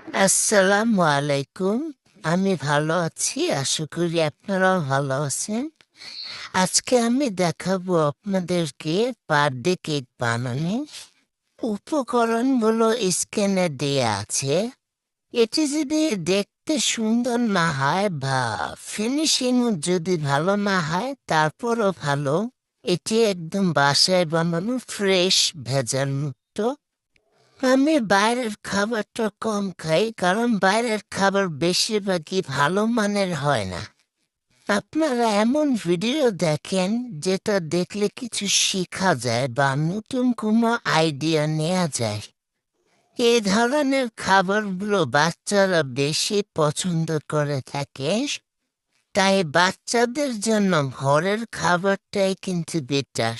আসসালামু আলাইকুম। আমি ভালো আছি। আশা করি আপনারাও ভালো আছেন। আজকে আমি দেখাবো আপনাদেরকে বার্থডে কেক বানানো। উপকরণগুলো স্ক্রিনে দেয়া আছে। এটি যদি দেখতে সুন্দর না হয় বা ফিনিশিং যদি ভালো না হয় তারপরও ভালো। এটি একদম বাসায় বানানো ফ্রেশ ভেজাল মুক্ত। আমি বাইরের খাবারটা কম খাই কারণ বাইরের খাবার বেশিরভাগই ভালো মানের হয় না। আপনারা এমন ভিডিও দেখেন যেটা দেখলে কিছু শেখা যায় বা নতুন কোনো আইডিয়া নেওয়া যায়। এই ধরনের খাবারগুলো বাচ্চারা বেশি পছন্দ করে থাকে, তাই বাচ্চাদের জন্য ঘরের খাবারটাই কিন্তু বেটার।